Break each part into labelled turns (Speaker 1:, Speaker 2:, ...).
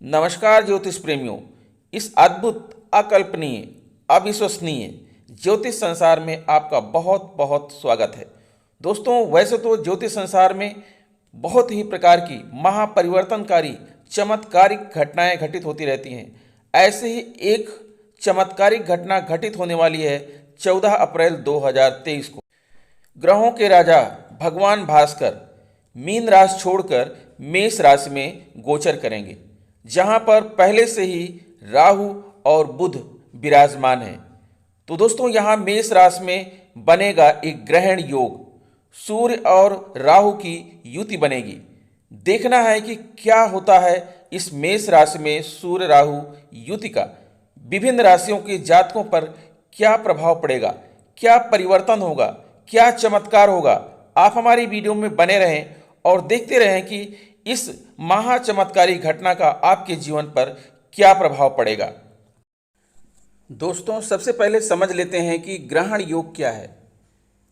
Speaker 1: नमस्कार ज्योतिष प्रेमियों। इस अद्भुत, अकल्पनीय, अविश्वसनीय ज्योतिष संसार में आपका बहुत बहुत स्वागत है। दोस्तों, वैसे तो ज्योतिष संसार में बहुत ही प्रकार की महापरिवर्तनकारी चमत्कारिक घटनाएं घटित होती रहती हैं। ऐसे ही एक चमत्कारिक घटना घटित होने वाली है 14 अप्रैल 2023 को। ग्रहों के राजा भगवान भास्कर मीन राशि छोड़कर मेष राशि में गोचर करेंगे, जहां पर पहले से ही राहु और बुध विराजमान हैं। तो दोस्तों, यहां मेष राशि में बनेगा एक ग्रहण योग, सूर्य और राहु की युति बनेगी। देखना है कि क्या होता है इस मेष राशि में सूर्य राहु युति का विभिन्न राशियों के जातकों पर क्या प्रभाव पड़ेगा, क्या परिवर्तन होगा, क्या चमत्कार होगा। आप हमारी वीडियो में बने रहें और देखते रहें कि इस महाचमत्कारी घटना का आपके जीवन पर क्या प्रभाव पड़ेगा। दोस्तों, सबसे पहले समझ लेते हैं कि ग्रहण योग क्या है।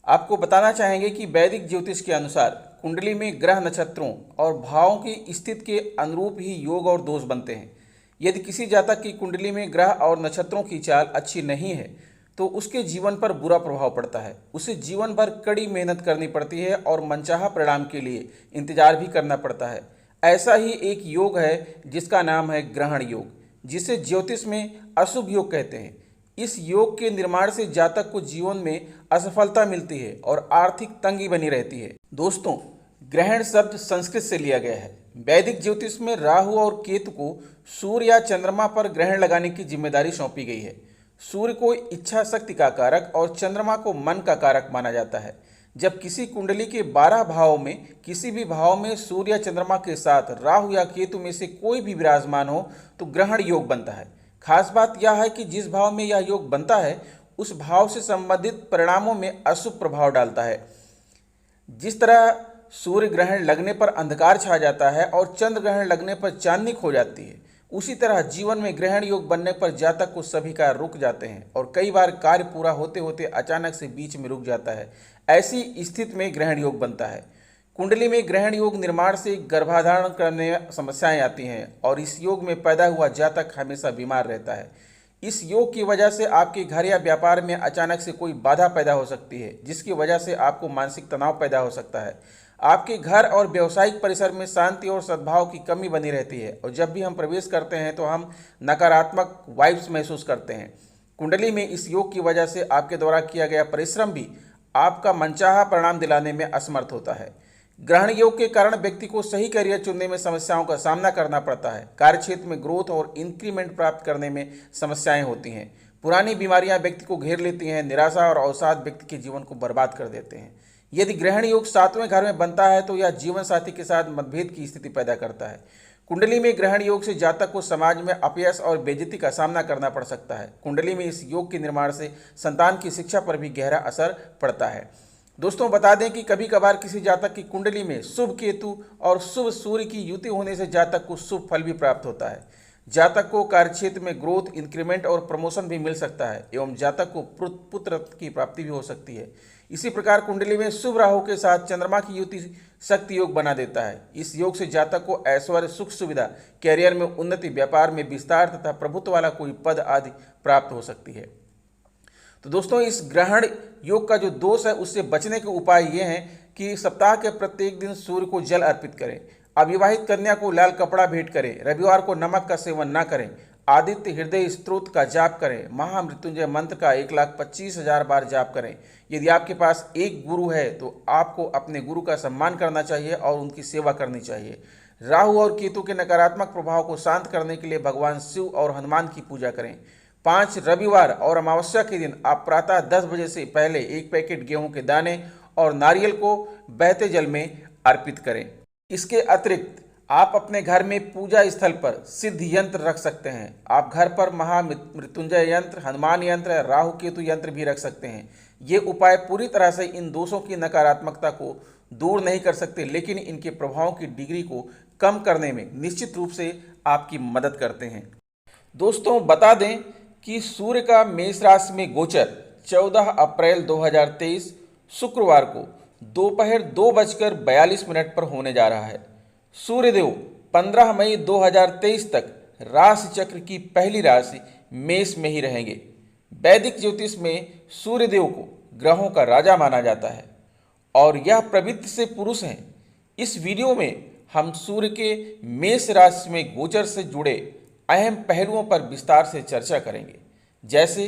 Speaker 1: आपको बताना चाहेंगे कि वैदिक ज्योतिष के अनुसार कुंडली में ग्रह, नक्षत्रों और भावों की स्थिति के अनुरूप ही योग और दोष बनते हैं। यदि किसी जातक की कुंडली में ग्रह और नक्षत्रों की चाल अच्छी नहीं है तो उसके जीवन पर बुरा प्रभाव पड़ता है। उसे जीवन भर कड़ी मेहनत करनी पड़ती है और मनचाहा परिणाम के लिए इंतजार भी करना पड़ता है। ऐसा ही एक योग है जिसका नाम है ग्रहण योग, जिसे ज्योतिष में अशुभ योग कहते हैं। इस योग के निर्माण से जातक को जीवन में असफलता मिलती है और आर्थिक तंगी बनी रहती है। दोस्तों, ग्रहण शब्द संस्कृत से लिया गया है। वैदिक ज्योतिष में राहु और केतु को सूर्य या चंद्रमा पर ग्रहण लगाने की जिम्मेदारी सौंपी गई है। सूर्य को इच्छा शक्ति का कारक और चंद्रमा को मन का कारक माना जाता है। जब किसी कुंडली के 12 भावों में किसी भी भाव में सूर्य या चंद्रमा के साथ राहु या केतु में से कोई भी विराजमान हो तो ग्रहण योग बनता है। खास बात यह है कि जिस भाव में यह योग बनता है उस भाव से संबंधित परिणामों में अशुभ प्रभाव डालता है। जिस तरह सूर्य ग्रहण लगने पर अंधकार छा जाता है और चंद्र ग्रहण लगने पर चांदनी खो जाती है, उसी तरह जीवन में ग्रहण योग बनने पर जातक को सभी कार्य रुक जाते हैं और कई बार कार्य पूरा होते होते अचानक से बीच में रुक जाता है। ऐसी स्थिति में ग्रहण योग बनता है। कुंडली में ग्रहण योग निर्माण से गर्भाधारण करने में समस्याएं आती हैं और इस योग में पैदा हुआ जातक हमेशा बीमार रहता है। इस योग की वजह से आपके घर या व्यापार में अचानक से कोई बाधा पैदा हो सकती है, जिसकी वजह से आपको मानसिक तनाव पैदा हो सकता है। आपके घर और व्यवसायिक परिसर में शांति और सद्भाव की कमी बनी रहती है और जब भी हम प्रवेश करते हैं तो हम नकारात्मक वाइब्स महसूस करते हैं। कुंडली में इस योग की वजह से आपके द्वारा किया गया परिश्रम भी आपका मनचाहा परिणाम दिलाने में असमर्थ होता है। ग्रहण योग के कारण व्यक्ति को सही करियर चुनने में समस्याओं का सामना करना पड़ता है। कार्यक्षेत्र में ग्रोथ और इंक्रीमेंट प्राप्त करने में समस्याएं होती हैं। पुरानी बीमारियां व्यक्ति को घेर लेती हैं। निराशा और अवसाद व्यक्ति के जीवन को बर्बाद कर देते हैं। यदि ग्रहण योग 7वें घर में बनता है तो यह जीवन साथी के साथ मतभेद की स्थिति पैदा करता है। कुंडली में ग्रहण योग से जातक को समाज में अपयश और बेइज्जती का सामना करना पड़ सकता है। कुंडली में इस योग के निर्माण से संतान की शिक्षा पर भी गहरा असर पड़ता है। दोस्तों, बता दें कि कभी कभार किसी जातक की कुंडली में शुभ केतु और शुभ सूर्य की युति होने से जातक को शुभ फल भी प्राप्त होता है। जातक को कार्यक्षेत्र में ग्रोथ, इंक्रीमेंट और प्रमोशन भी मिल सकता है एवं जातक को पुत्र की प्राप्ति भी हो सकती है। इसी प्रकार कुंडली में शुभ राहु के साथ चंद्रमा की युति शक्ति योग बना देता है। इस योग से जातक को ऐश्वर्य, सुख सुविधा, कैरियर में उन्नति, व्यापार में विस्तार तथा प्रभुत्व वाला कोई पद आदि प्राप्त हो सकती है। तो दोस्तों, इस ग्रहण योग का जो दोष है उससे बचने के उपाय ये हैं कि सप्ताह के प्रत्येक दिन सूर्य को जल अर्पित करें, अविवाहित कन्या को लाल कपड़ा भेंट करें, रविवार को नमक का सेवन न करें, आदित्य हृदय स्तोत्र का जाप करें, महामृत्युंजय मंत्र का 1,25,000 बार जाप करें। यदि आपके पास एक गुरु है तो आपको अपने गुरु का सम्मान करना चाहिए और उनकी सेवा करनी चाहिए। राहु और केतु के नकारात्मक प्रभाव को शांत करने के लिए भगवान शिव और हनुमान की पूजा करें। 5 रविवार और अमावस्या के दिन आप प्रातः 10 बजे से पहले 1 पैकेट गेहूं के दाने और नारियल को बहते जल में अर्पित करें। इसके अतिरिक्त आप अपने घर में पूजा स्थल पर सिद्ध यंत्र रख सकते हैं। आप घर पर महामृत्युंजय यंत्र, हनुमान यंत्र, राहु केतु यंत्र भी रख सकते हैं। ये उपाय पूरी तरह से इन दोषों की नकारात्मकता को दूर नहीं कर सकते, लेकिन इनके प्रभावों की डिग्री को कम करने में निश्चित रूप से आपकी मदद करते हैं। दोस्तों, बता दें कि सूर्य का मेष राशि में गोचर 14 अप्रैल 2023 शुक्रवार को दोपहर 2:42 पर होने जा रहा है। सूर्यदेव 15 मई 2023 तक राशि चक्र की पहली राशि मेष में ही रहेंगे। वैदिक ज्योतिष में सूर्यदेव को ग्रहों का राजा माना जाता है और यह प्रवृत्ति से पुरुष हैं। इस वीडियो में हम सूर्य के मेष राशि में गोचर से जुड़े अहम पहलुओं पर विस्तार से चर्चा करेंगे, जैसे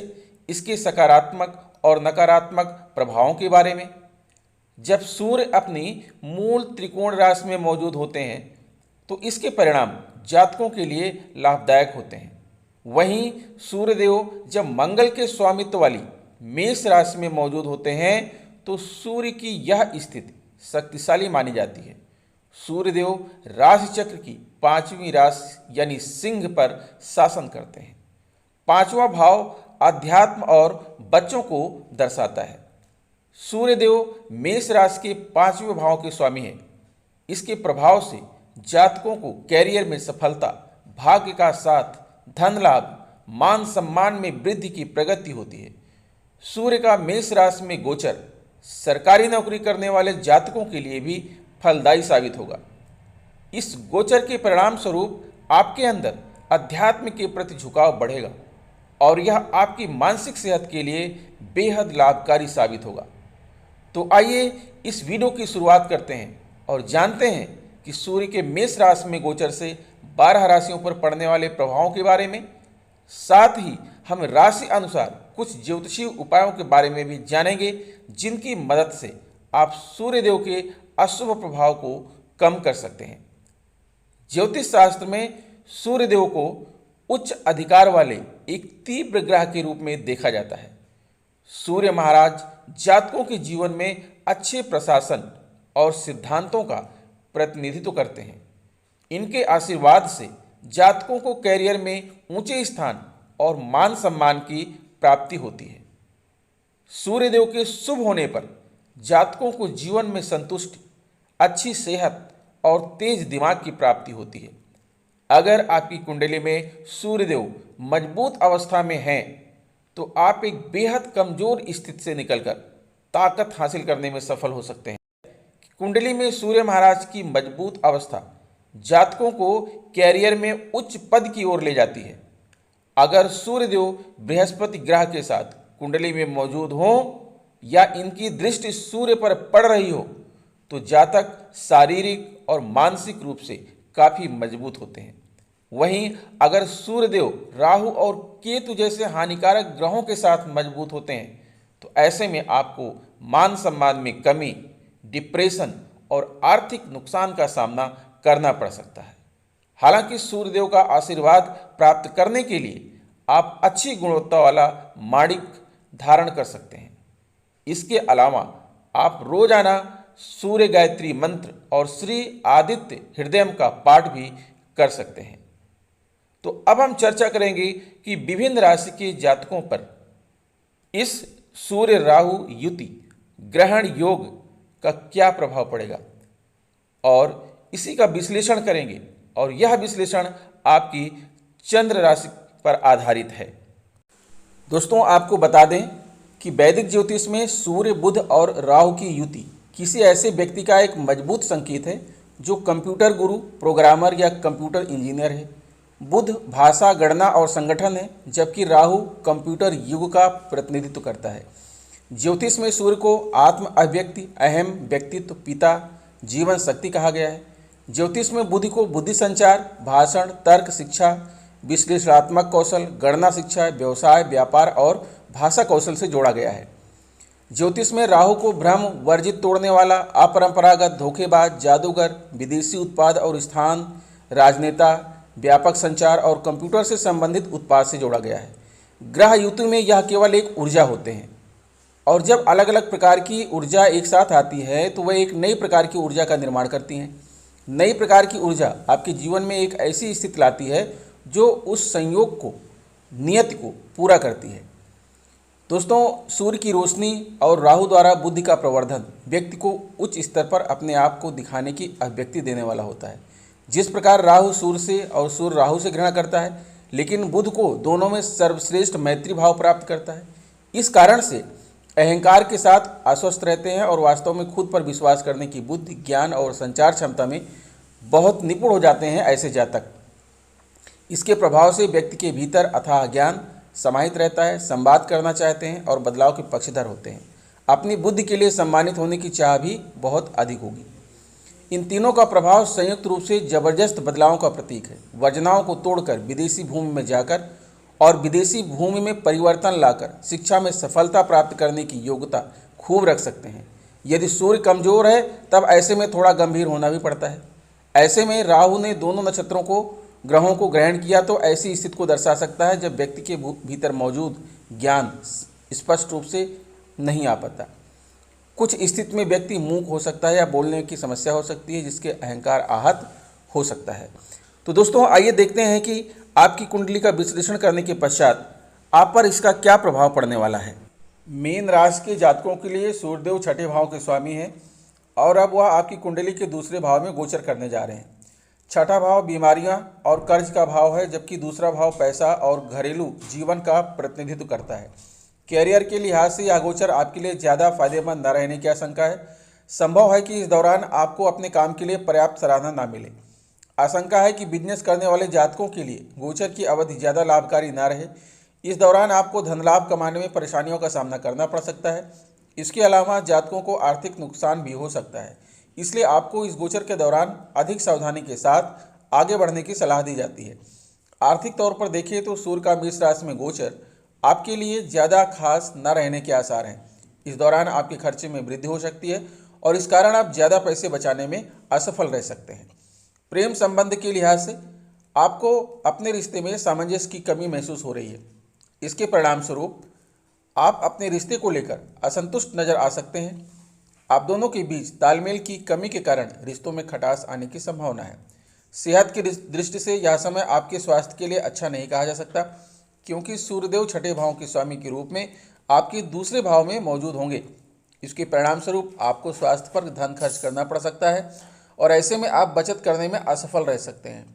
Speaker 1: इसके सकारात्मक और नकारात्मक प्रभावों के बारे में। जब सूर्य अपनी मूल त्रिकोण राशि में मौजूद होते हैं तो इसके परिणाम जातकों के लिए लाभदायक होते हैं। वहीं सूर्यदेव जब मंगल के स्वामित्व वाली मेष राशि में मौजूद होते हैं तो सूर्य की यह स्थिति शक्तिशाली मानी जाती है। सूर्यदेव राशि चक्र की 5वीं राशि यानी सिंह पर शासन करते हैं। 5वां भाव अध्यात्म और बच्चों को दर्शाता है। सूर्यदेव मेष राशि के 5वें भाव के स्वामी हैं। इसके प्रभाव से जातकों को कैरियर में सफलता, भाग्य का साथ, धन लाभ, मान सम्मान में वृद्धि की प्रगति होती है। सूर्य का मेष राशि में गोचर सरकारी नौकरी करने वाले जातकों के लिए भी फलदायी साबित होगा। इस गोचर के परिणाम स्वरूप आपके अंदर अध्यात्म के प्रति झुकाव बढ़ेगा और यह आपकी मानसिक सेहत के लिए बेहद लाभकारी साबित होगा। तो आइए इस वीडियो की शुरुआत करते हैं और जानते हैं कि सूर्य के मेष राशि में गोचर से 12 राशियों पर पड़ने वाले प्रभावों के बारे में। साथ ही हम राशि अनुसार कुछ ज्योतिषीय उपायों के बारे में भी जानेंगे, जिनकी मदद से आप सूर्यदेव के अशुभ प्रभाव को कम कर सकते हैं। ज्योतिष शास्त्र में सूर्यदेव को उच्च अधिकार वाले एक तीव्र ग्रह के रूप में देखा जाता है। सूर्य महाराज जातकों के जीवन में अच्छे प्रशासन और सिद्धांतों का प्रतिनिधित्व करते हैं। इनके आशीर्वाद से जातकों को कैरियर में ऊंचे स्थान और मान सम्मान की प्राप्ति होती है। सूर्यदेव के शुभ होने पर जातकों को जीवन में संतुष्टि, अच्छी सेहत और तेज दिमाग की प्राप्ति होती है। अगर आपकी कुंडली में सूर्यदेव मजबूत अवस्था में हैं तो आप एक बेहद कमजोर स्थिति से निकलकर ताकत हासिल करने में सफल हो सकते हैं। कुंडली में सूर्य महाराज की मजबूत अवस्था जातकों को कैरियर में उच्च पद की ओर ले जाती है। अगर सूर्यदेव बृहस्पति ग्रह के साथ कुंडली में मौजूद हो या इनकी दृष्टि सूर्य पर पड़ रही हो तो जातक शारीरिक और मानसिक रूप से काफ़ी मजबूत होते हैं। वहीं अगर सूर्यदेव राहु और केतु जैसे हानिकारक ग्रहों के साथ मजबूत होते हैं तो ऐसे में आपको मान सम्मान में कमी, डिप्रेशन और आर्थिक नुकसान का सामना करना पड़ सकता है। हालांकि सूर्यदेव का आशीर्वाद प्राप्त करने के लिए आप अच्छी गुणवत्ता वाला माणिक धारण कर सकते हैं। इसके अलावा आप रोजाना सूर्य गायत्री मंत्र और श्री आदित्य हृदयम का पाठ भी कर सकते हैं। तो अब हम चर्चा करेंगे कि विभिन्न राशि के जातकों पर इस सूर्य राहु युति ग्रहण योग का क्या प्रभाव पड़ेगा और इसी का विश्लेषण करेंगे, और यह विश्लेषण आपकी चंद्र राशि पर आधारित है। दोस्तों, आपको बता दें कि वैदिक ज्योतिष में सूर्य, बुध और राहु की युति किसी ऐसे व्यक्ति का एक मजबूत संकेत है जो कंप्यूटर गुरु, प्रोग्रामर या कंप्यूटर इंजीनियर है। बुध भाषा, गणना और संगठन है, जबकि राहु कंप्यूटर युग का प्रतिनिधित्व करता है। ज्योतिष में सूर्य को आत्म अभिव्यक्ति, अहम व्यक्तित्व, पिता, जीवन शक्ति कहा गया है। ज्योतिष में बुध को बुद्धि संचार, भाषण, तर्क, शिक्षा, विश्लेषणात्मक कौशल, गणना शिक्षा, व्यवसाय, व्यापार और भाषा कौशल से जोड़ा गया है। ज्योतिष में राहु को भ्रम, वर्जित तोड़ने वाला, अपरंपरागत, धोखेबाज, जादूगर, विदेशी उत्पाद और स्थान, राजनेता, व्यापक संचार और कंप्यूटर से संबंधित उत्पाद से जोड़ा गया है। ग्रह युति में यह केवल एक ऊर्जा होते हैं और जब अलग अलग प्रकार की ऊर्जा एक साथ आती है तो वह एक नई प्रकार की ऊर्जा का निर्माण करती हैं। नई प्रकार की ऊर्जा आपके जीवन में एक ऐसी स्थिति लाती है जो उस संयोग को, नियति को पूरा करती है। दोस्तों, सूर्य की रोशनी और राहु द्वारा बुद्धि का प्रवर्धन व्यक्ति को उच्च स्तर पर अपने आप को दिखाने की अभिव्यक्ति देने वाला होता है। जिस प्रकार राहु सूर्य से और सूर्य राहु से घृणा करता है, लेकिन बुध को दोनों में सर्वश्रेष्ठ मैत्री भाव प्राप्त करता है। इस कारण से अहंकार के साथ आश्वस्त रहते हैं और वास्तव में खुद पर विश्वास करने की बुद्धि, ज्ञान और संचार क्षमता में बहुत निपुण हो जाते हैं ऐसे जातक। इसके प्रभाव से व्यक्ति के भीतर अथाह ज्ञान समाहित रहता है, संवाद करना चाहते हैं और बदलाव के पक्षधर होते हैं। अपनी बुद्धि के लिए सम्मानित होने की चाह भी बहुत अधिक होगी। इन तीनों का प्रभाव संयुक्त रूप से जबरदस्त बदलावों का प्रतीक है। वर्जनाओं को तोड़कर विदेशी भूमि में जाकर और विदेशी भूमि में परिवर्तन लाकर शिक्षा में सफलता प्राप्त करने की योग्यता खूब रख सकते हैं। यदि सूर्य कमजोर है तब ऐसे में थोड़ा गंभीर होना भी पड़ता है। ऐसे में राहु ने दोनों नक्षत्रों को ग्रहों को ग्रहण किया तो ऐसी स्थिति को दर्शा सकता है जब व्यक्ति के भीतर मौजूद ज्ञान स्पष्ट रूप से नहीं आ पाता। कुछ स्थिति में व्यक्ति मूक हो सकता है या बोलने की समस्या हो सकती है, जिसके अहंकार आहत हो सकता है। तो दोस्तों आइए देखते हैं कि आपकी कुंडली का विश्लेषण करने के पश्चात आप पर इसका क्या प्रभाव पड़ने वाला है। मीन राशि के जातकों के लिए सूर्यदेव छठे भाव के स्वामी हैं और अब वह आपकी कुंडली के दूसरे भाव में गोचर करने जा रहे हैं। छठा भाव बीमारियां और कर्ज का भाव है, जबकि दूसरा भाव पैसा और घरेलू जीवन का प्रतिनिधित्व करता है। कैरियर के लिहाज से यह गोचर आपके लिए ज़्यादा फायदेमंद न रहने की आशंका है। संभव है कि इस दौरान आपको अपने काम के लिए पर्याप्त सराहना ना मिले। आशंका है कि बिजनेस करने वाले जातकों के लिए गोचर की अवधि ज़्यादा लाभकारी ना रहे। इस दौरान आपको धन लाभ कमाने में परेशानियों का सामना करना पड़ सकता है। इसके अलावा जातकों को आर्थिक नुकसान भी हो सकता है, इसलिए आपको इस गोचर के दौरान अधिक सावधानी के साथ आगे बढ़ने की सलाह दी जाती है। आर्थिक तौर पर देखिए तो सूर्य का मेष राशि में गोचर आपके लिए ज़्यादा खास न रहने के आसार हैं। इस दौरान आपके खर्चे में वृद्धि हो सकती है और इस कारण आप ज़्यादा पैसे बचाने में असफल रह सकते हैं। प्रेम संबंध के लिहाज से आपको अपने रिश्ते में सामंजस्य की कमी महसूस हो रही है। इसके परिणाम स्वरूप आप अपने रिश्ते को लेकर असंतुष्ट नजर आ सकते हैं। आप दोनों के बीच तालमेल की कमी के कारण रिश्तों में खटास आने की संभावना है। सेहत की दृष्टि से यह समय आपके स्वास्थ्य के लिए अच्छा नहीं कहा जा सकता, क्योंकि सूर्यदेव छठे भाव के स्वामी के रूप में आपके दूसरे भाव में मौजूद होंगे। इसके परिणाम स्वरूप आपको स्वास्थ्य पर धन खर्च करना पड़ सकता है और ऐसे में आप बचत करने में असफल रह सकते हैं।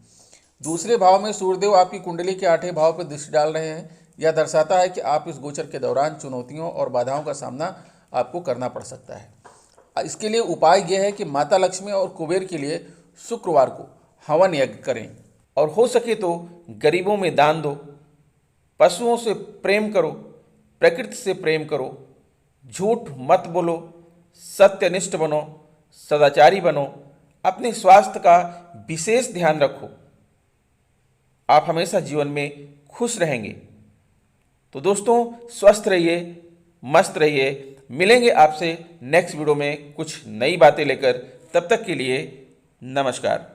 Speaker 1: दूसरे भाव में सूर्यदेव आपकी कुंडली के आठवें भाव पर दृष्टि डाल रहे हैं। यह दर्शाता है कि आप इस गोचर के दौरान चुनौतियों और बाधाओं का सामना आपको करना पड़ सकता है। इसके लिए उपाय यह है कि माता लक्ष्मी और कुबेर के लिए शुक्रवार को हवन यज्ञ करें और हो सके तो गरीबों में दान दो। पशुओं से प्रेम करो, प्रकृति से प्रेम करो, झूठ मत बोलो, सत्यनिष्ठ बनो, सदाचारी बनो, अपने स्वास्थ्य का विशेष ध्यान रखो। आप हमेशा जीवन में खुश रहेंगे। तो दोस्तों स्वस्थ रहिए, मस्त रहिए। मिलेंगे आपसे नेक्स्ट वीडियो में कुछ नई बातें लेकर। तब तक के लिए नमस्कार।